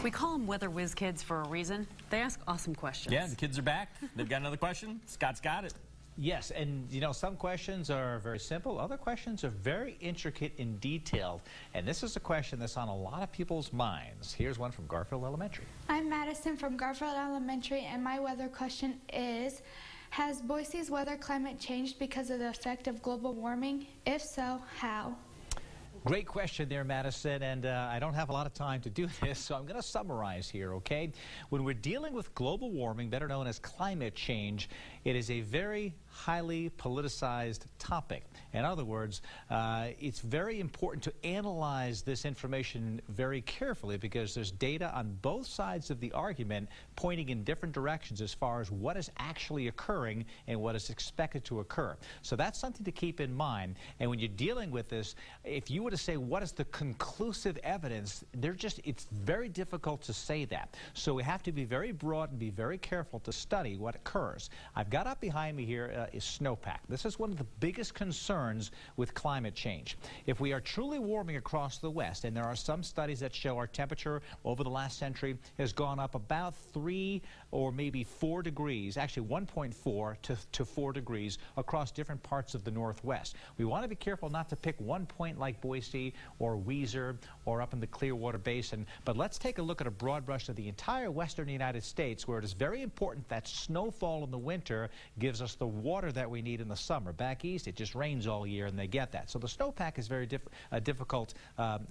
We call them weather whiz kids for a reason. They ask awesome questions. Yeah, the kids are back. They've got another question. Scott's got it. Yes, and you know, some questions are very simple. Other questions are very intricate and detailed. And this is a question that's on a lot of people's minds. Here's one from Garfield Elementary. I'm Madison from Garfield Elementary, and my weather question is, has Boise's weather climate changed because of the effect of global warming? If so, how? Great question there, Madison, and I don't have a lot of time to do this, so I'm going to summarize here, okay? When we're dealing with global warming, better known as climate change, it is a very highly politicized topic. In other words, it's very important to analyze this information very carefully because there's data on both sides of the argument pointing in different directions as far as what is actually occurring and what is expected to occur. So that's something to keep in mind. And when you're dealing with this, if you were to say what is the conclusive evidence, it's very difficult to say that. So we have to be very broad and be very careful to study what occurs. I've got up behind me here is snowpack. This is one of the biggest concerns with climate change. If we are truly warming across the West, and there are some studies that show our temperature over the last century has gone up about 3 or maybe 4 degrees, actually 1.4 to 4 degrees across different parts of the Northwest. We want to be careful not to pick one point like Boise or Weiser or up in the Clearwater Basin, but let's take a look at a broad brush of the entire western United States, where it is very important that snowfall in the winter gives us the water that we need in the summer. Back east, it just rains all year, and they get that. So the snowpack is very difficult,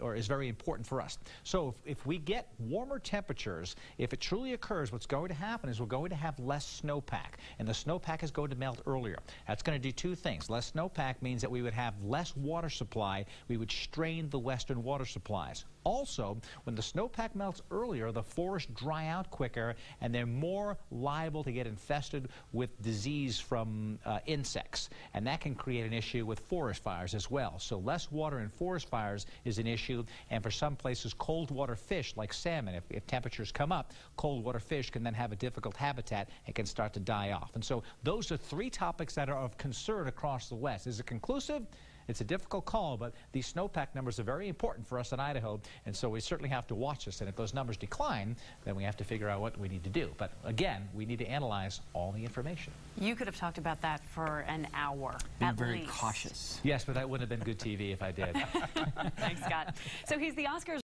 or is very important for us. So if we get warmer temperatures, if it truly occurs, what's going to happen is we're going to have less snowpack, and the snowpack is going to melt earlier. That's going to do two things. Less snowpack means that we would have less water supply. We would strain the western water supplies. Also, when the snowpack melts earlier, the forests dry out quicker, and they're more liable to get infested with disease from insects, and that can create an issue with forest fires as well. So less water in forest fires is an issue, and for some places, cold water fish like salmon, if temperatures come up, cold water fish can then have a difficult habitat and can start to die off. And so those are three topics that are of concern across the West. Is it conclusive? It's a difficult call, but these snowpack numbers are very important for us in Idaho, and so we certainly have to watch this. And if those numbers decline, then we have to figure out what we need to do. But again, we need to analyze all the information. You could have talked about that for an hour. Be very cautious. Yes, but that wouldn't have been good TV if I did. Thanks, Scott. So he's the Oscars